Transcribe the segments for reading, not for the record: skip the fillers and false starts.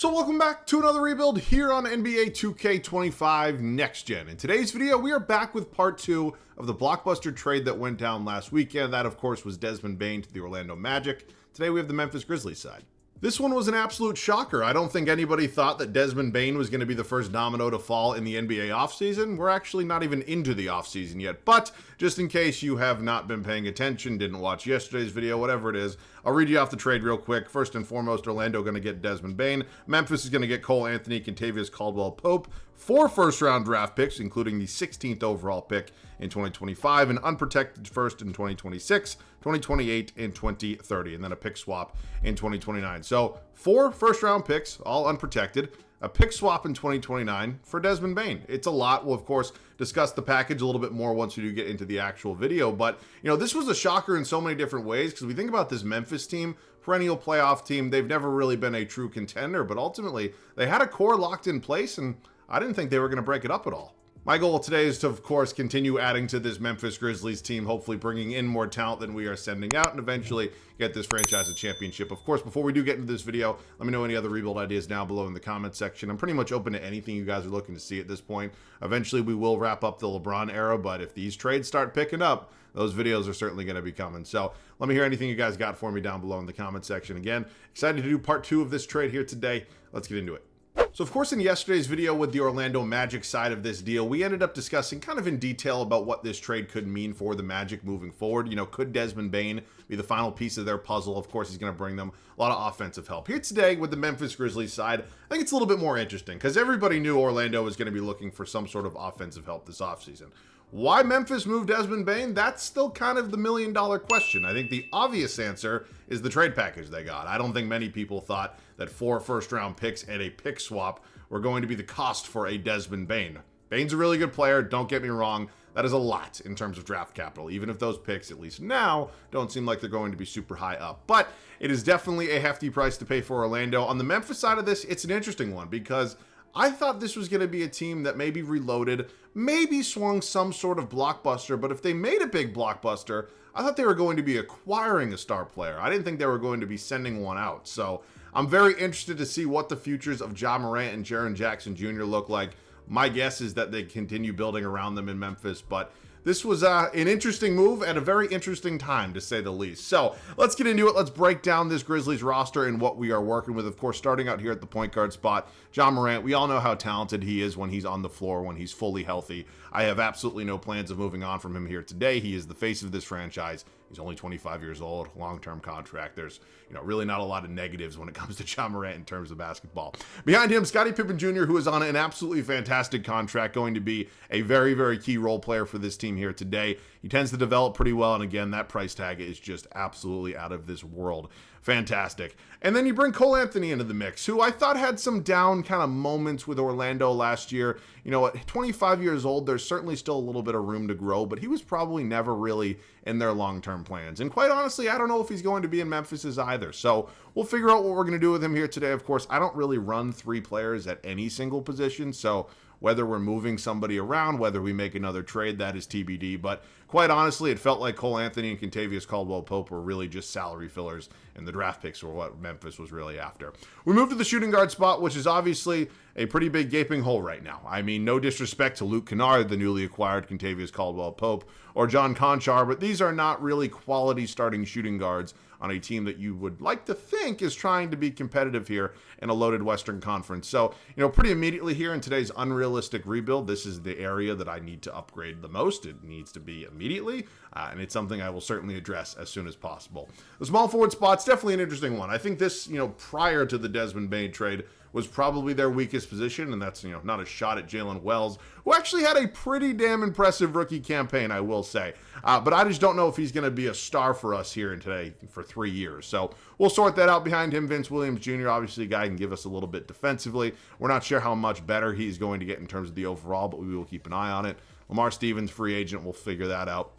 So welcome back to another rebuild here on NBA 2K25 Next Gen. In today's video, we are back with part 2 of the Blockbuster trade that went down last weekend. That, of course, was Desmond Bane to the Orlando Magic. Today, we have the Memphis Grizzlies side. This one was an absolute shocker. I don't think anybody thought that Desmond Bane was going to be the first domino to fall in the NBA offseason. We're actually not even into the offseason yet, but just in case you have not been paying attention, didn't watch yesterday's video, whatever it is, I'll read you off the trade real quick. First and foremost, Orlando going to get Desmond Bane. Memphis is going to get Cole Anthony, Kentavious Caldwell-Pope, 4 first-round draft picks, including the 16th overall pick in 2025, an unprotected first in 2026, 2028, and 2030, and then a pick swap in 2029. So 4 first-round picks, all unprotected, a pick swap in 2029 for Desmond Bane. It's a lot. We'll, of course, discuss the package a little bit more once we do get into the actual video. But, you know, this was a shocker in so many different ways because we think about this Memphis team, perennial playoff team. They've never really been a true contender, but ultimately they had a core locked in place, and I didn't think they were going to break it up at all. My goal today is to, of course, continue adding to this Memphis Grizzlies team, hopefully bringing in more talent than we are sending out, and eventually get this franchise a championship. Of course, before we do get into this video, let me know any other rebuild ideas down below in the comment section. I'm pretty much open to anything you guys are looking to see at this point. Eventually, we will wrap up the LeBron era, but if these trades start picking up, those videos are certainly going to be coming. So let me hear anything you guys got for me down below in the comment section. Again, excited to do part 2 of this trade here today. Let's get into it. So, of course, in yesterday's video with the Orlando Magic side of this deal, we ended up discussing kind of in detail about what this trade could mean for the Magic moving forward. You know, could Desmond Bane be the final piece of their puzzle? Of course, he's going to bring them a lot of offensive help. Here today with the Memphis Grizzlies side, I think it's a little bit more interesting because everybody knew Orlando was going to be looking for some sort of offensive help this offseason. Why Memphis moved Desmond Bane? That's still kind of the million-dollar question. I think the obvious answer is the trade package they got. I don't think many people thought that 4 first-round picks and a pick swap were going to be the cost for a Desmond Bane. Bane's a really good player, don't get me wrong. That is a lot in terms of draft capital, even if those picks, at least now, don't seem like they're going to be super high up. But it is definitely a hefty price to pay for Orlando. On the Memphis side of this, it's an interesting one because I thought this was going to be a team that maybe reloaded, maybe swung some sort of blockbuster, but if they made a big blockbuster, I thought they were going to be acquiring a star player. I didn't think they were going to be sending one out. So I'm very interested to see what the futures of Ja Morant and Jaren Jackson Jr. look like. My guess is that they continue building around them in Memphis, but this was an interesting move at a very interesting time, to say the least. So let's get into it. Let's break down this Grizzlies roster and what we are working with. Of course, starting out here at the point guard spot, Ja Morant. We all know how talented he is when he's on the floor, when he's fully healthy. I have absolutely no plans of moving on from him here today. He is the face of this franchise. He's only 25 years old, long-term contract. There's, really not a lot of negatives when it comes to Ja Morant in terms of basketball. Behind him, Scottie Pippen Jr., who is on an absolutely fantastic contract, going to be a very, very key role player for this team here today. He tends to develop pretty well, and again, that price tag is just absolutely out of this world. Fantastic. And then you bring Cole Anthony into the mix, who I thought had some down kind of moments with Orlando last year. At 25 years old, there's certainly still a little bit of room to grow, but he was probably never really in their long-term plans. And quite honestly, I don't know if he's going to be in Memphis's either. So we'll figure out what we're going to do with him here today. Of course, I don't really run 3 players at any single position, so whether we're moving somebody around, whether we make another trade, that is TBD. But quite honestly, it felt like Cole Anthony and Kentavious Caldwell-Pope were really just salary fillers, and the draft picks were what Memphis was really after. We moved to the shooting guard spot, which is obviously a pretty big gaping hole right now. I mean, no disrespect to Luke Kennard, the newly acquired Kentavious Caldwell-Pope, or John Conchar, but these are not really quality starting shooting guards on a team that you would like to think is trying to be competitive here in a loaded Western Conference. So, pretty immediately here in today's unrealistic rebuild, this is the area that I need to upgrade the most. It needs to be immediately, and it's something I will certainly address as soon as possible. The small forward spot's definitely an interesting one. I think this, prior to the Desmond Bane trade, was probably their weakest position, and that's, not a shot at Jalen Wells, who actually had a pretty damn impressive rookie campaign, I will say. But I just don't know if he's going to be a star for us here in today for 3 years. So we'll sort that out. Behind him, Vince Williams Jr., obviously a guy who can give us a little bit defensively. We're not sure how much better he's going to get in terms of the overall, but we will keep an eye on it. Lamar Stevens, free agent, we'll figure that out.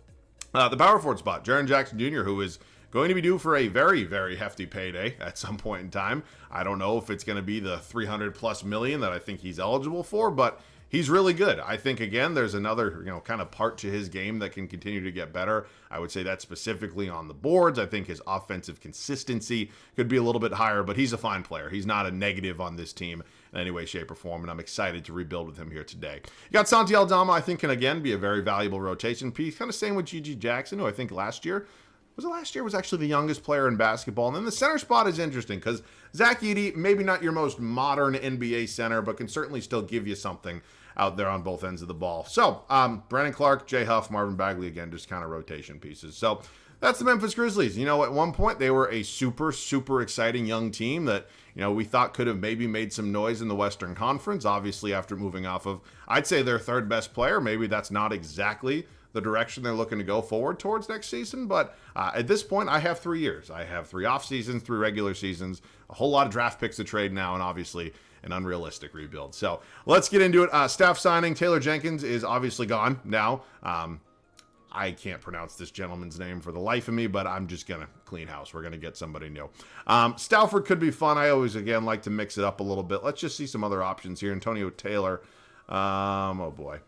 The power forward spot, Jaren Jackson Jr., who is going to be due for a very, very hefty payday at some point in time. I don't know if it's going to be the 300 plus million that I think he's eligible for, but he's really good. I think, again, there's another, kind of part to his game that can continue to get better. I would say that specifically on the boards. I think his offensive consistency could be a little bit higher, but he's a fine player. He's not a negative on this team in any way, shape, or form, and I'm excited to rebuild with him here today. You got Santi Aldama, I think, can again be a very valuable rotation piece. Kind of same with Gigi Jackson, who I think last year was actually the youngest player in basketball. And then the center spot is interesting because Zach Edey, maybe not your most modern NBA center, but can certainly still give you something out there on both ends of the ball. So, Brandon Clark, Jay Huff, Marvin Bagley, again, just kind of rotation pieces. So, that's the Memphis Grizzlies. At one point, they were a super, super exciting young team that, we thought could have maybe made some noise in the Western Conference. Obviously, after moving off of, I'd say, their third best player, maybe that's not exactly the direction they're looking to go forward towards next season. But at this point, I have 3 years. I have 3 off seasons, 3 regular seasons, a whole lot of draft picks to trade now, and obviously an unrealistic rebuild. So let's get into it. Staff signing, Taylor Jenkins is obviously gone now. I can't pronounce this gentleman's name for the life of me, but I'm just going to clean house. We're going to get somebody new. Stafford could be fun. I always, again, like to mix it up a little bit. Let's just see some other options here. Antonio Taylor. Oh, boy.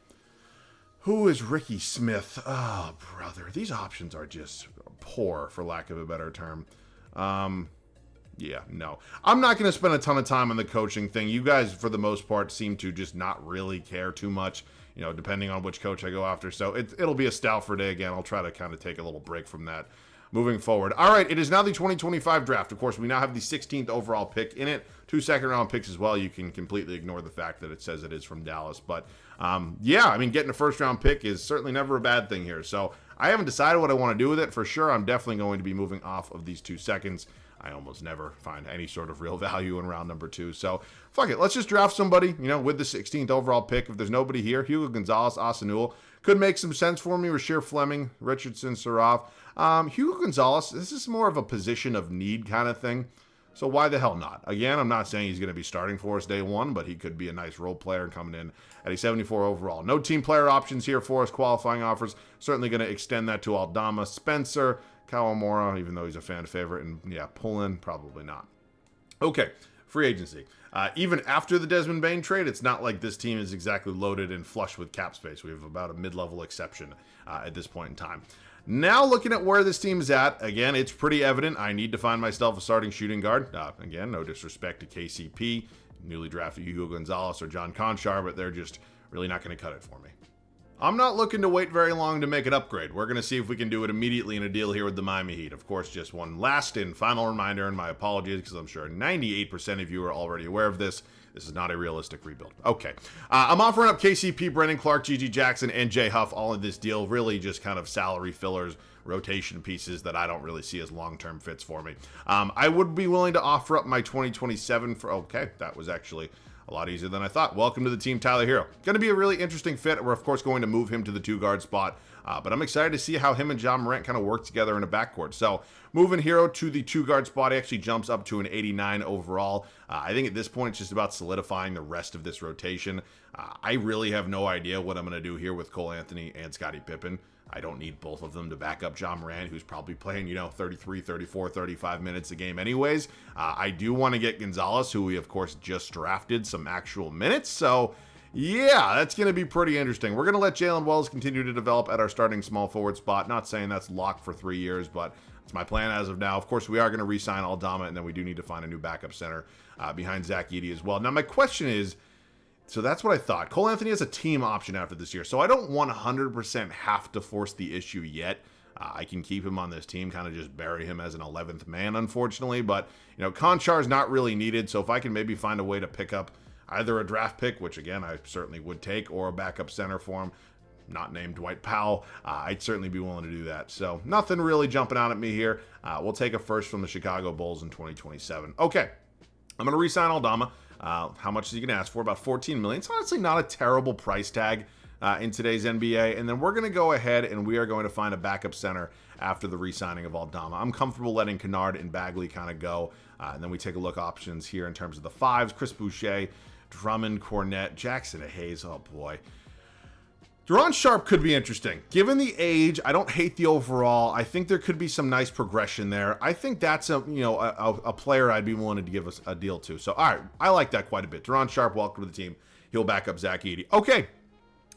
Who is Ricky Smith? Oh, brother. These options are just poor, for lack of a better term. Yeah, no. I'm not going to spend a ton of time on the coaching thing. You guys, for the most part, seem to just not really care too much, depending on which coach I go after. So it'll be a Stafford day again. I'll try to kind of take a little break from that moving forward. All right, it is now the 2025 draft. Of course, we now have the 16th overall pick in it. 2 second-round picks as well. You can completely ignore the fact that it says it is from Dallas. But, getting a first-round pick is certainly never a bad thing here. So I haven't decided what I want to do with it. For sure, I'm definitely going to be moving off of these 2 seconds. I almost never find any sort of real value in round number 2. So, fuck it. Let's just draft somebody, with the 16th overall pick. If there's nobody here, Hugo Gonzalez, Asanul could make some sense for me. Rasheer Fleming, Richardson, Saraf. Hugo Gonzalez, this is more of a position of need kind of thing. So why the hell not? Again, I'm not saying he's going to be starting for us day one, but he could be a nice role player coming in at a 74 overall. No team player options here for us. Qualifying offers. Certainly going to extend that to Aldama, Spencer, Kawamura, even though he's a fan favorite. And yeah, Pullen, probably not. Okay, free agency. Even after the Desmond Bane trade, it's not like this team is exactly loaded and flush with cap space. We have about a mid-level exception at this point in time. Now looking at where this team is at, again, it's pretty evident I need to find myself a starting shooting guard. Again, no disrespect to KCP, newly drafted Hugo Gonzalez or John Conchar, but they're just really not going to cut it for me. I'm not looking to wait very long to make an upgrade. We're going to see if we can do it immediately in a deal here with the Miami Heat. Of course, just one last and final reminder, and my apologies, because I'm sure 98% of you are already aware of this. This is not a realistic rebuild. Okay. I'm offering up KCP, Brandon Clark, Gigi Jackson, and Jay Huff all in this deal. Really just kind of salary fillers, rotation pieces that I don't really see as long-term fits for me. I would be willing to offer up my 2027 for... Okay, that was actually a lot easier than I thought. Welcome to the team, Tyler Hero. Going to be a really interesting fit. We're, of course, going to move him to the 2-guard spot. But I'm excited to see how him and John Morant kind of work together in a backcourt. So moving Hero to the 2-guard spot, he actually jumps up to an 89 overall. I think at this point, it's just about solidifying the rest of this rotation. I really have no idea what I'm going to do here with Cole Anthony and Scottie Pippen. I don't need both of them to back up John Morant, who's probably playing, 33, 34, 35 minutes a game anyways. I do want to get Gonzalez, who we, of course, just drafted, some actual minutes. So, yeah, that's going to be pretty interesting. We're going to let Jalen Wells continue to develop at our starting small forward spot. Not saying that's locked for 3 years, but it's my plan as of now. Of course, we are going to re-sign Aldama, and then we do need to find a new backup center behind Zach Edey as well. Now, my question is, so that's what I thought. Cole Anthony has a team option after this year, so I don't 100% have to force the issue yet. I can keep him on this team, kind of just bury him as an 11th man, unfortunately. But, Conchar is not really needed, so if I can maybe find a way to pick up either a draft pick, which, again, I certainly would take, or a backup center for him, not named Dwight Powell, I'd certainly be willing to do that. So nothing really jumping out at me here. We'll take a first from the Chicago Bulls in 2027. Okay, I'm going to re-sign Aldama. How much is he going to ask for? About $14 million. It's honestly not a terrible price tag in today's NBA. And then we're going to go ahead and we are going to find a backup center after the re-signing of Aldama. I'm comfortable letting Kennard and Bagley kind of go. And then we take a look options here in terms of the fives. Chris Boucher, Drummond, Cornette, Jackson Hayes. Oh, boy. Deron Sharp could be interesting. Given the age, I don't hate the overall. I think there could be some nice progression there. I think that's a player I'd be willing to give us a deal to. So, all right, I like that quite a bit. Deron Sharp, welcome to the team. He'll back up Zach Edey. Okay,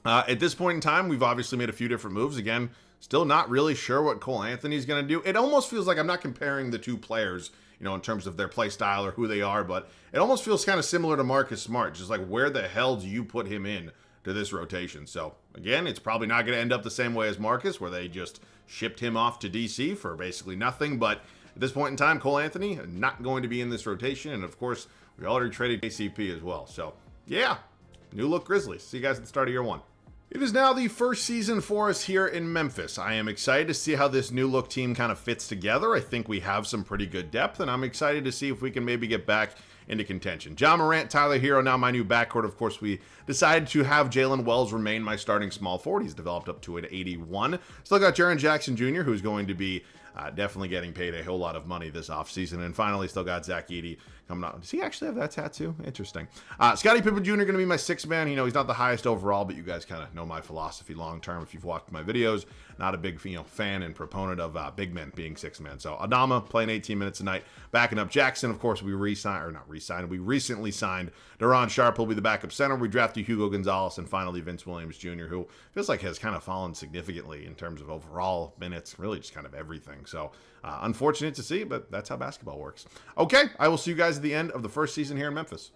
at this point in time, we've obviously made a few different moves. Again, still not really sure what Cole Anthony's going to do. It almost feels like I'm not comparing the two players, in terms of their play style or who they are, but it almost feels kind of similar to Marcus Smart. Just like, where the hell do you put him in to this rotation? So again, it's probably not going to end up the same way as Marcus, where they just shipped him off to DC for basically nothing. But at this point in time, Cole Anthony not going to be in this rotation, and of course we already traded KCP as well. So yeah, new look Grizzlies. See you guys at the start of year one. It is now the first season for us here in Memphis. I am excited to see how this new look team kind of fits together. I think we have some pretty good depth, and I'm excited to see if we can maybe get back into contention. Ja Morant, Tyler Hero, now my new backcourt. Of course, we decided to have Jalen Wells remain my starting small forward. He's developed up to an 81. Still got Jaren Jackson Jr., who's going to be definitely getting paid a whole lot of money this offseason. And finally, still got Zach Edey coming out. Does he actually have that tattoo? Interesting. Scottie Pippen Jr. going to be my sixth man. He's not the highest overall, but you guys kind of know my philosophy long term if you've watched my videos. Not a big fan and proponent of big men being sixth man. So Adama playing 18 minutes a night, backing up Jackson. Of course, we recently signed Deron Sharp. He'll be the backup center. We drafted Hugo Gonzalez, and finally Vince Williams Jr., who feels like has kind of fallen significantly in terms of overall minutes, really just kind of everything. So unfortunate to see, but that's how basketball works. Okay, I will see you guys at the end of the first season here in Memphis.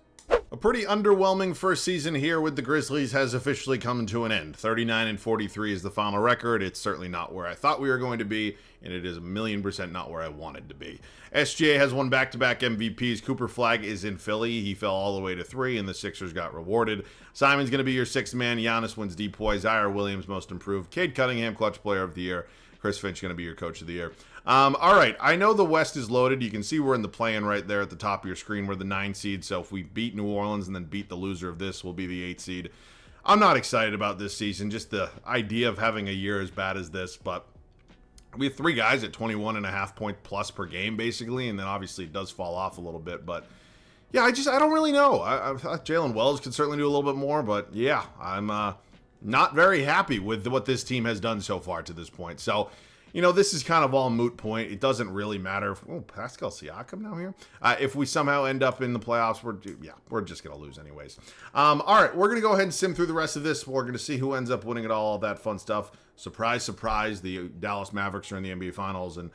A pretty underwhelming first season here with the Grizzlies has officially come to an end. 39-43 is the final record. It's certainly not where I thought we were going to be, and it is 1,000,000% not where I wanted to be. SGA has won back-to-back MVPs. Cooper Flagg is in Philly. He fell all the way to 3, and the Sixers got rewarded. Simon's going to be your sixth man. Giannis wins DPOY. Zaire Williams, most improved. Cade Cunningham, clutch player of the year. Chris Finch going to be your coach of the year. All right, I know the West is loaded. You can see we're in the play-in right there at the top of your screen. We're the 9 seed, so if we beat New Orleans and then beat the loser of this, we'll be the 8 seed. I'm not excited about this season, just the idea of having a year as bad as this, but we have 3 guys at 21.5 point plus per game, basically, and then obviously it does fall off a little bit, but yeah, I don't really know. I thought Jalen Wells could certainly do a little bit more, but yeah, I'm not very happy with what this team has done so far to this point. So, this is kind of all moot point. It doesn't really matter. Pascal Siakam now here. If we somehow end up in the playoffs, we're just going to lose anyways. All right, we're going to go ahead and sim through the rest of this. We're going to see who ends up winning it all that fun stuff. Surprise, surprise, the Dallas Mavericks are in the NBA Finals, and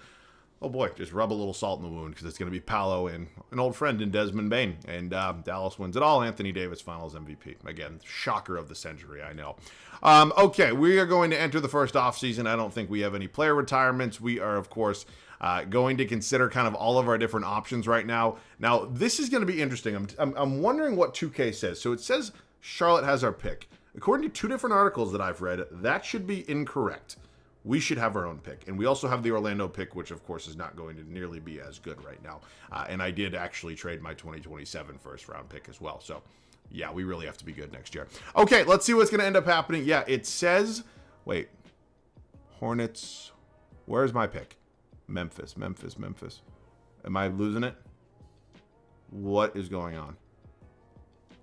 oh boy, just rub a little salt in the wound because it's going to be Paolo and an old friend in Desmond Bane. And Dallas wins it all. Anthony Davis, Finals MVP. Again, shocker of the century, I know. Okay, we are going to enter the first offseason. I don't think we have any player retirements. We are, of course, going to consider kind of all of our different options right now. Now, this is going to be interesting. I'm wondering what 2K says. So it says Charlotte has our pick. According to 2 different articles that I've read, that should be incorrect. We should have our own pick. And we also have the Orlando pick, which, of course, is not going to nearly be as good right now. And I did actually trade my 2027 first-round pick as well. So, yeah, we really have to be good next year. Okay, let's see what's going to end up happening. Yeah, it says... Wait. Hornets. Where's my pick? Memphis. Am I losing it? What is going on?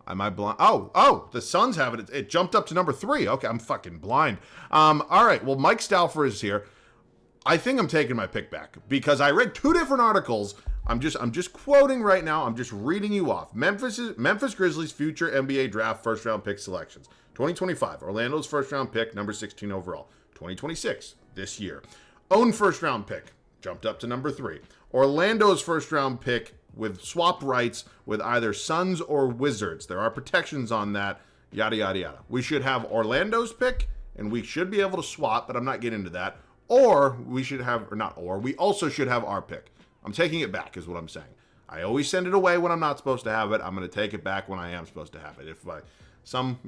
Am I blind? Oh, the Suns have it. It jumped up to number 3. Okay, I'm fucking blind. All right, well, Mike Stauffer is here. I think I'm taking my pick back because I read 2 different articles. I'm just quoting right now. I'm just reading you off. Memphis Grizzlies future NBA draft first round pick selections. 2025, Orlando's first round pick, number 16 overall. 2026, this year. Own first round pick, jumped up to number 3. Orlando's first round pick with swap rights with either Suns or Wizards. There are protections on that, yada, yada, yada. We should have Orlando's pick, and we should be able to swap, but I'm not getting into that. Or we should have, we also should have our pick. I'm taking it back is what I'm saying. I always send it away when I'm not supposed to have it. I'm going to take it back when I am supposed to have it. If by some,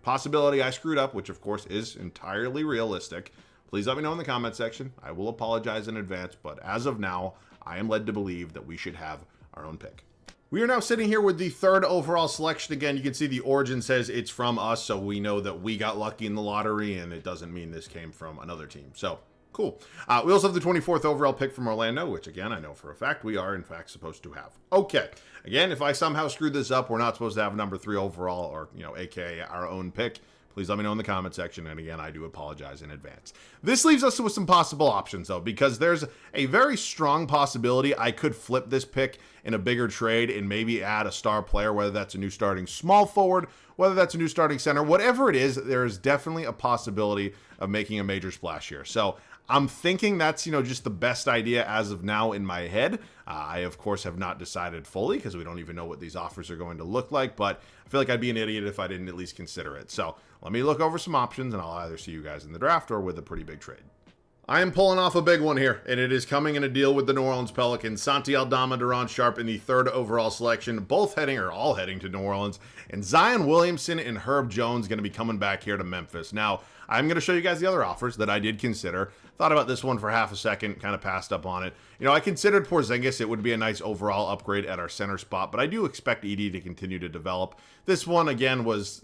possibility I screwed up, which of course is entirely realistic, please let me know in the comment section. I will apologize in advance, but as of now, I am led to believe that we should have our own pick. We are now sitting here with the 3rd overall selection. Again, you can see the origin says it's from us, so we know that we got lucky in the lottery, and it doesn't mean this came from another team. So, cool. We also have the 24th overall pick from Orlando, which, again, I know for a fact we are, in fact, supposed to have. Okay. Again, if I somehow screwed this up, we're not supposed to have number 3 overall or, aka our own pick. Please let me know in the comment section, and again, I do apologize in advance. This leaves us with some possible options, though, because there's a very strong possibility I could flip this pick in a bigger trade and maybe add a star player, whether that's a new starting small forward, whether that's a new starting center, whatever it is, there is definitely a possibility of making a major splash here. So I'm thinking that's, just the best idea as of now in my head. I, of course, have not decided fully because we don't even know what these offers are going to look like, but I feel like I'd be an idiot if I didn't at least consider it. So let me look over some options, and I'll either see you guys in the draft or with a pretty big trade. I am pulling off a big one here, and it is coming in a deal with the New Orleans Pelicans. Santi Aldama, Deron Sharp in the 3rd overall selection, all heading to New Orleans. And Zion Williamson and Herb Jones going to be coming back here to Memphis. Now, I'm going to show you guys the other offers that I did consider. Thought about this one for half a second, kind of passed up on it. I considered Porzingis. It would be a nice overall upgrade at our center spot, but I do expect Edey to continue to develop. This one, again, was,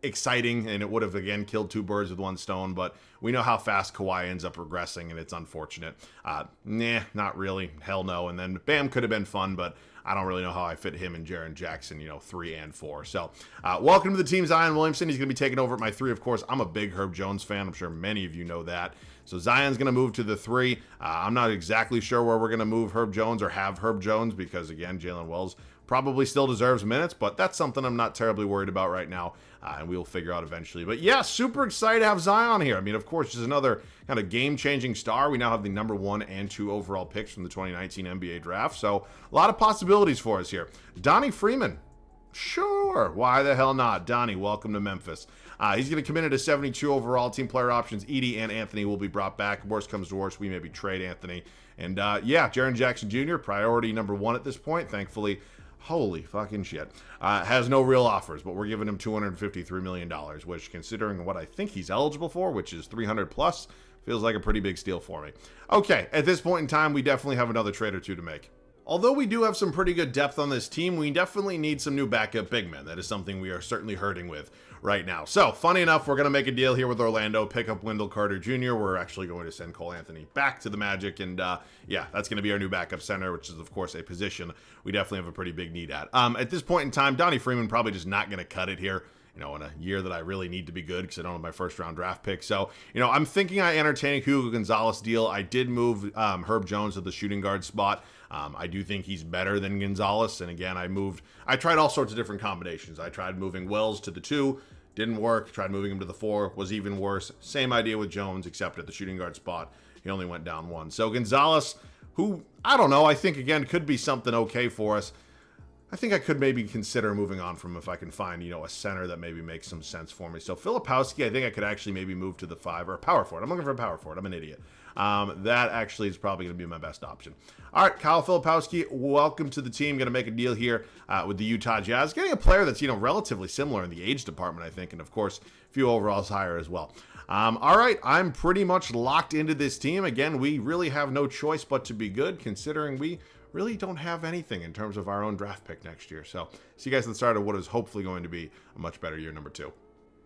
exciting, and it would have, again, killed 2 birds with 1 stone, but we know how fast Kawhi ends up regressing, and it's unfortunate. Nah, not really. Hell no. And then Bam could have been fun, but I don't really know how I fit him and Jaren Jackson, 3 and 4. So, welcome to the team, Zion Williamson. He's going to be taking over at my 3, of course. I'm a big Herb Jones fan. I'm sure many of you know that. So, Zion's going to move to the 3. I'm not exactly sure where we're going to move Herb Jones or have Herb Jones because, again, Jalen Wells probably still deserves minutes, but that's something I'm not terribly worried about right now, and we'll figure out eventually. But yeah, super excited to have Zion here. I mean, of course, just another kind of game-changing star. We now have the number 1 and 2 overall picks from the 2019 NBA draft, so a lot of possibilities for us here. Donnie Freeman. Sure, why the hell not? Donnie, welcome to Memphis. He's going to come in at a 72 overall. Team player options, Edey and Anthony will be brought back. Worst comes to worst, we maybe trade Anthony. And yeah, Jaren Jackson Jr., priority number 1 at this point, thankfully. Holy fucking shit. Has no real offers, but we're giving him $253 million, which, considering what I think he's eligible for, which is 300 plus, feels like a pretty big steal for me. Okay, at this point in time, we definitely have another trade or 2 to make. Although we do have some pretty good depth on this team, we definitely need some new backup big men. That is something we are certainly hurting with right now. So, funny enough, we're going to make a deal here with Orlando, pick up Wendell Carter Jr. We're actually going to send Cole Anthony back to the Magic, and yeah, that's going to be our new backup center, which is, of course, a position we definitely have a pretty big need at. At this point in time, Donnie Freeman probably just not going to cut it here, in a year that I really need to be good because I don't have my 1st round draft pick. So, I'm thinking I entertain a Hugo Gonzalez deal. I did move Herb Jones to the shooting guard spot. I do think he's better than Gonzalez. And again, I tried all sorts of different combinations. I tried moving Wells to the 2, didn't work. Tried moving him to the 4, was even worse. Same idea with Jones, except at the shooting guard spot, he only went down 1. So Gonzalez, who, I don't know, I think again could be something okay for us. I think I could maybe consider moving on from him if I can find, a center that maybe makes some sense for me. So Filipowski, I think I could actually maybe move to the 5 or a power forward. I'm looking for a power forward. I'm an idiot. That actually is probably going to be my best option. All right, Kyle Filipowski, welcome to the team. Going to make a deal here with the Utah Jazz. Getting a player that's, relatively similar in the age department, I think, and of course, a few overalls higher as well. All right, I'm pretty much locked into this team. Again, we really have no choice but to be good, considering we really don't have anything in terms of our own draft pick next year. So see you guys at the start of what is hopefully going to be a much better year number 2.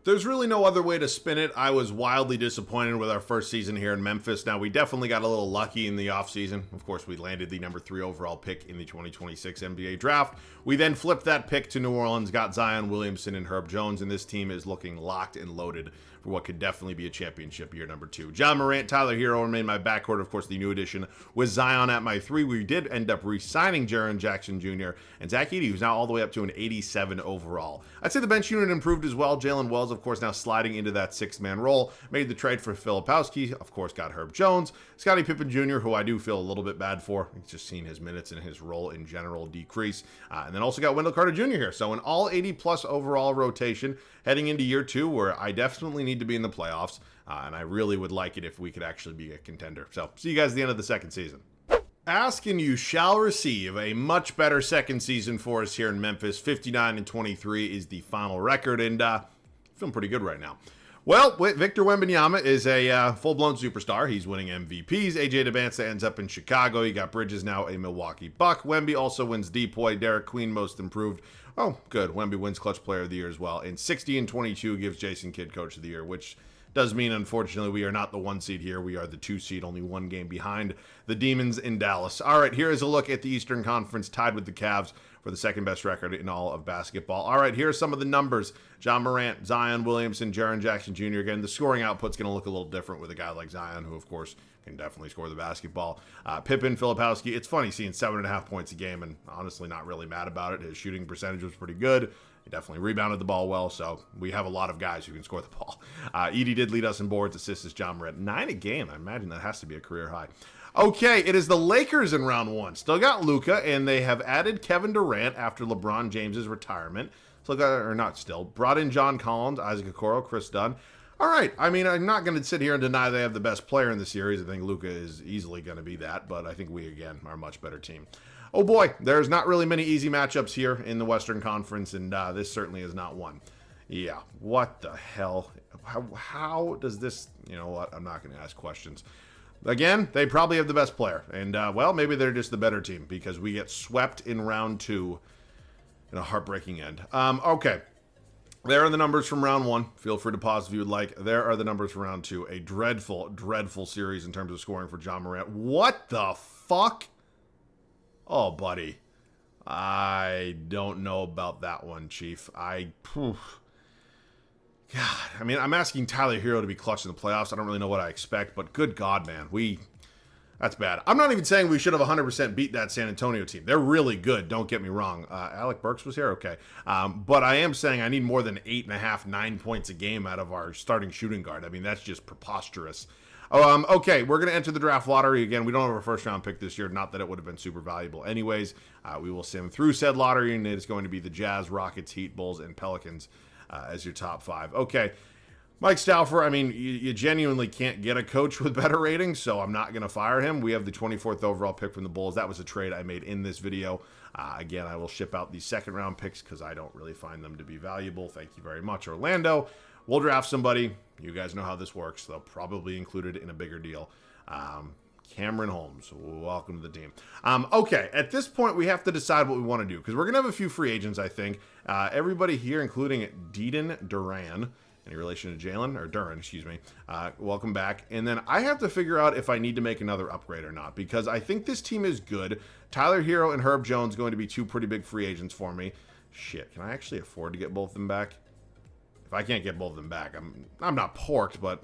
There's really no other way to spin it. I was wildly disappointed with our first season here in Memphis. Now, we definitely got a little lucky in the offseason. Of course, we landed the number 3 overall pick in the 2026 NBA draft. We then flipped that pick to New Orleans, got Zion Williamson and Herb Jones, and this team is looking locked and loaded for what could definitely be a championship year number 2. John Morant, Tyler Hero remain my backcourt. Of course, the new addition with Zion at my 3. We did end up re-signing Jaren Jackson Jr. and Zach Edey, who's now all the way up to an 87 overall. I'd say the bench unit improved as well. Jalen Wells, of course, now sliding into that 6-man role. Made the trade for Filipowski. Of course, got Herb Jones. Scottie Pippen Jr., who I do feel a little bit bad for. He's just seen his minutes and his role in general decrease. And then also got Wendell Carter Jr. here. So an all 80-plus overall rotation heading into year 2, where I definitely need to be in the playoffs. And I really would like it if we could actually be a contender. So see you guys at the end of the second season. Ask and you shall receive. A much better second season for us here in Memphis. 59-23 is the final record, and feeling pretty good right now. Well, Victor Wembanyama is a full-blown superstar. He's winning MVPs. AJ Debance ends up in Chicago. You got Bridges now a Milwaukee Buck. Wemby also wins Depoy. Derek Queen most improved. Oh, good. Wemby wins Clutch Player of the Year as well. And 60-22 gives Jason Kidd Coach of the Year, which does mean, unfortunately, we are not the 1 seed here. We are the 2 seed, only 1 game behind the Demons in Dallas. All right, here is a look at the Eastern Conference, tied with the Cavs for the second best record in all of basketball. All right, here are some of the numbers. John Morant, Zion Williamson, Jaren Jackson Jr. Again, the scoring output's going to look a little different with a guy like Zion, who, of course, can definitely score the basketball. Pippen, Filipowski, it's funny seeing 7.5 points a game, and honestly not really mad about it. His shooting percentage was pretty good. He definitely rebounded the ball well, so we have a lot of guys who can score the ball. Edie did lead us in boards, assists as John Morant. 9 a game. I imagine that has to be a career high. Okay, it is the Lakers in round 1. Still got Luka, and they have added Kevin Durant after LeBron James's retirement. Still got, or not still, brought in John Collins, Isaac Okoro, Chris Dunn. All right, I mean, I'm not going to sit here and deny they have the best player in the series. I think Luka is easily going to be that, but I think we, again, are a much better team. Oh boy, there's not really many easy matchups here in the Western Conference, and this certainly is not one. Yeah, what the hell? How does this, you know what, I'm not going to ask questions. Again, they probably have the best player, and well, maybe they're just the better team because we get swept in round 2 in a heartbreaking end. Okay. There are the numbers from round 1. Feel free to pause if you would like. There are the numbers for round 2. A dreadful, dreadful series in terms of scoring for John Morant. What the fuck? Oh, buddy. I don't know about that one, Chief. God, I mean, I'm asking Tyler Hero to be clutch in the playoffs. I don't really know what I expect, but good God, man. That's bad. I'm not even saying we should have 100% beat that San Antonio team. They're really good, don't get me wrong. Alec Burks was here? Okay. But I am saying I need more than 8.5, 9 points a game out of our starting shooting guard. I mean, that's just preposterous. Okay, we're going to enter the draft lottery. Again, we don't have a first-round pick this year. Not that it would have been super valuable anyways. We will sim through said lottery, and it's going to be the Jazz, Rockets, Heat, Bulls, and Pelicans as your top 5. Okay. Mike Stauffer, I mean, you genuinely can't get a coach with better ratings, so I'm not going to fire him. We have the 24th overall pick from the Bulls. That was a trade I made in this video. Again, I will ship out the second-round picks because I don't really find them to be valuable. Thank you very much, Orlando. We'll draft somebody. You guys know how this works. They'll probably include it in a bigger deal. Cameron Holmes, welcome to the team. Okay, at this point, we have to decide what we want to do because we're going to have a few free agents, I think. Everybody here, including Deedon Duran, any relation to Jalen, or Duran, excuse me. Welcome back. And then I have to figure out if I need to make another upgrade or not, because I think this team is good. Tyler Hero and Herb Jones going to be 2 pretty big free agents for me. Shit, can I actually afford to get both of them back? If I can't get both of them back, I'm not porked, but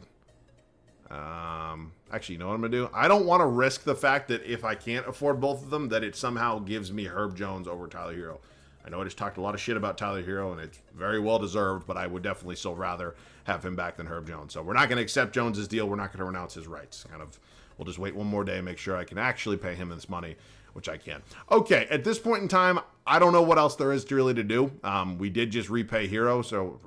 actually, you know what I'm going to do? I don't want to risk the fact that if I can't afford both of them, that it somehow gives me Herb Jones over Tyler Hero. I know I just talked a lot of shit about Tyler Hero, and it's very well deserved, but I would definitely still rather have him back than Herb Jones. So we're not going to accept Jones's deal. We're not going to renounce his rights. We'll just wait one more day and make sure I can actually pay him this money, which I can. Okay, at this point in time, I don't know what else there is really to do. We did just re-sign Hero. So,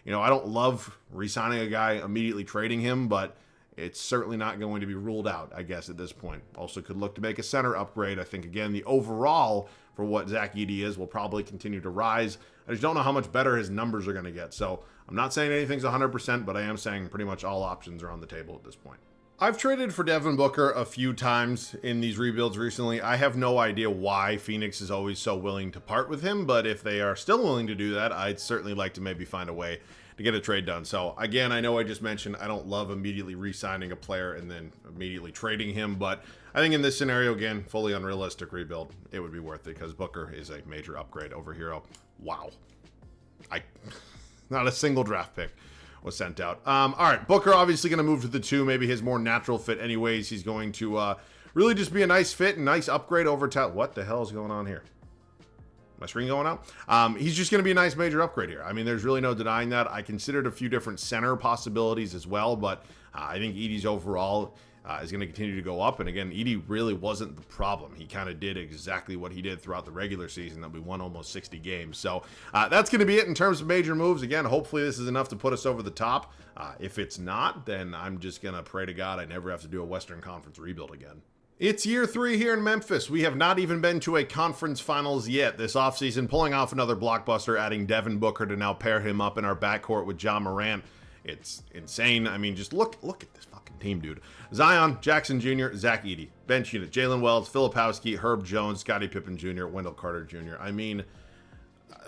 you know, I don't love re-signing a guy, immediately trading him, but it's certainly not going to be ruled out, I guess, at this point. Also could look to make a center upgrade. I think, again, the overall for what Zach Edey is will probably continue to rise. I just don't know how much better his numbers are going to get. So I'm not saying anything's 100%, but I am saying pretty much all options are on the table at this point. I've traded for Devin Booker a few times in these rebuilds recently. I have no idea why Phoenix is always so willing to part with him, but if they are still willing to do that, I'd certainly like to maybe find a way to get a trade done. So again, I know I just mentioned I don't love immediately re-signing a player and then immediately trading him, but I think in this scenario, again, fully unrealistic rebuild, it would be worth it because Booker is a major upgrade over Hero. Wow. Not a single draft pick was sent out. All right, Booker obviously going to move to the 2, maybe his more natural fit anyways. He's going to really just be a nice fit and nice upgrade over what the hell is going on here? My screen going out? He's just going to be a nice major upgrade here. I mean, there's really no denying that. I considered a few different center possibilities as well, but I think Edey's overall is going to continue to go up. And again, Edey really wasn't the problem. He kind of did exactly what he did throughout the regular season that we won almost 60 games. So that's going to be it in terms of major moves. Again, hopefully this is enough to put us over the top. If it's not, then I'm just going to pray to God I never have to do a Western Conference rebuild again. It's year 3 here in Memphis. We have not even been to a conference finals yet this offseason, pulling off another blockbuster, adding Devin Booker to now pair him up in our backcourt with John Morant. It's insane. I mean, just look at this fucking team, dude. Zion, Jackson Jr., Zach Edey. Bench unit, Jalen Wells, Filipowski, Herb Jones, Scottie Pippen Jr., Wendell Carter Jr. I mean,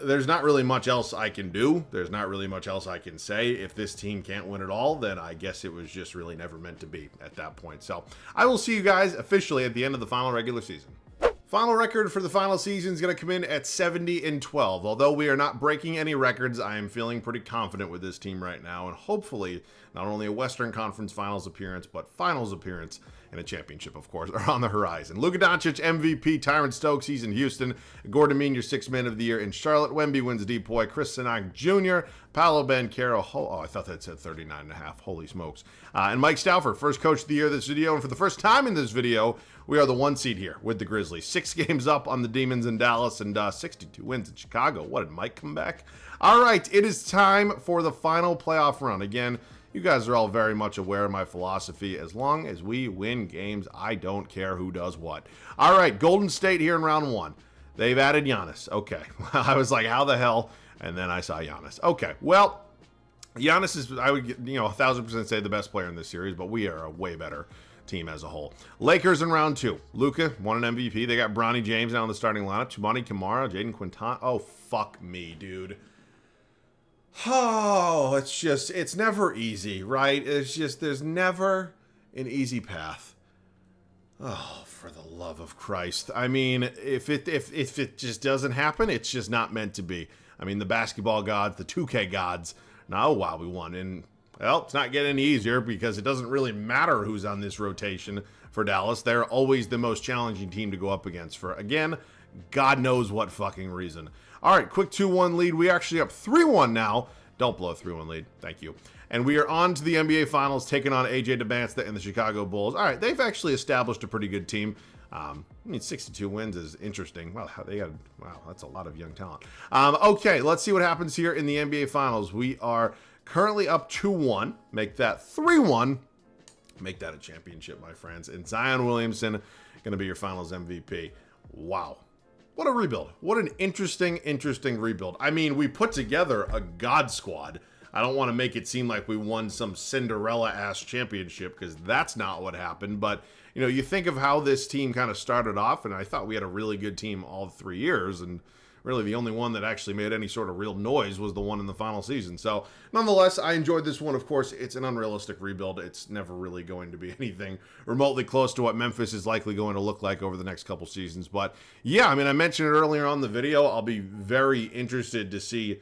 there's not really much else I can do. There's not really much else I can say. If this team can't win it all, then I guess it was just really never meant to be at that point. So I will see you guys officially at the end of the final regular season. Final record for the final season is going to come in at 70-12. Although we are not breaking any records, I am feeling pretty confident with this team right now, and hopefully not only a Western Conference Finals appearance, but Finals appearance and a championship, of course, are on the horizon. Luka Doncic, MVP, Tyron Stokes, he's in Houston. Gordon Mean, your sixth man of the year in Charlotte. Wemby wins DPOY. Chris Sinach Jr., Paolo Banchero, I thought that said 39.5. Holy smokes. And Mike Stauffer, first coach of the year this video. And for the first time in this video, we are the 1 seed here with the Grizzlies. 6 games up on the Demons in Dallas and 62 wins in Chicago. What, did Mike come back? All right, it is time for the final playoff run. Again, you guys are all very much aware of my philosophy. As long as we win games, I don't care who does what. All right, Golden State here in round 1. They've added Giannis. Okay. I was like, how the hell? And then I saw Giannis. Okay, well, Giannis is, I would 1,000% say the best player in this series, but we are a way better team as a whole. Lakers in round 2. Luka won an MVP. They got Bronny James now in the starting lineup. Chumani Kamara, Jaden Quinton. Oh, fuck me, dude. Oh, it's never easy, right? It's just, there's never an easy path. Oh, for the love of Christ. I mean, if it just doesn't happen, it's just not meant to be. I mean, the basketball gods, the 2K gods, now, wow, we won. And, well, it's not getting any easier because it doesn't really matter who's on this rotation for Dallas. They're always the most challenging team to go up against for, again, God knows what fucking reason. All right, quick 2-1 lead. We actually up 3-1 now. Don't blow a 3-1 lead. Thank you. And we are on to the NBA Finals, taking on AJ DeBansta and the Chicago Bulls. All right, they've actually established a pretty good team. I mean, 62 wins is interesting. Well, wow, that's a lot of young talent. Okay, let's see what happens here in the NBA Finals. We are currently up 2-1. Make that 3-1. Make that a championship, my friends. And Zion Williamson going to be your Finals MVP. Wow. What a rebuild. What an interesting rebuild. I mean, we put together a God squad. I don't want to make it seem like we won some Cinderella-ass championship because that's not what happened. But, you think of how this team kind of started off, and I thought we had a really good team all 3 years, and really the only one that actually made any sort of real noise was the one in the final season. So, nonetheless, I enjoyed this one. Of course, it's an unrealistic rebuild. It's never really going to be anything remotely close to what Memphis is likely going to look like over the next couple seasons. But, yeah, I mean, I mentioned it earlier on the video. I'll be very interested to see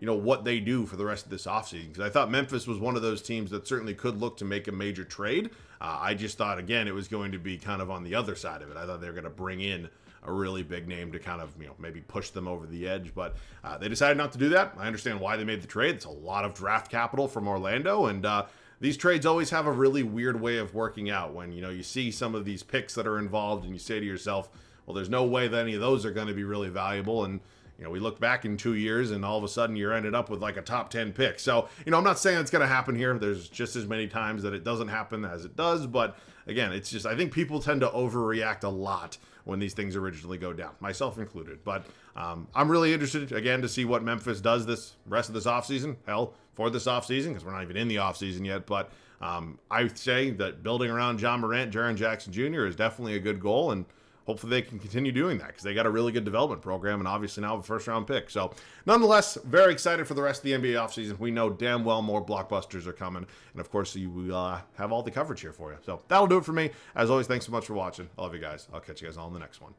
what they do for the rest of this offseason. Because I thought Memphis was one of those teams that certainly could look to make a major trade. I just thought, again, it was going to be kind of on the other side of it. I thought they were going to bring in a really big name to kind of, maybe push them over the edge. But they decided not to do that. I understand why they made the trade. It's a lot of draft capital from Orlando. And these trades always have a really weird way of working out when, you see some of these picks that are involved and you say to yourself, well, there's no way that any of those are going to be really valuable. And we look back in 2 years and all of a sudden you're ended up with like a top 10 pick. So, I'm not saying it's going to happen here. There's just as many times that it doesn't happen as it does. But again, it's just, I think people tend to overreact a lot when these things originally go down, myself included. But I'm really interested, again, to see what Memphis does this rest of this offseason. Hell, for this offseason, because we're not even in the offseason yet. But I say that building around John Morant, Jaren Jackson Jr. is definitely a good goal. And hopefully they can continue doing that because they got a really good development program and obviously now have a first-round pick. So, nonetheless, very excited for the rest of the NBA offseason. We know damn well more blockbusters are coming. And, of course, you will have all the coverage here for you. So, that'll do it for me. As always, thanks so much for watching. I love you guys. I'll catch you guys all in the next one.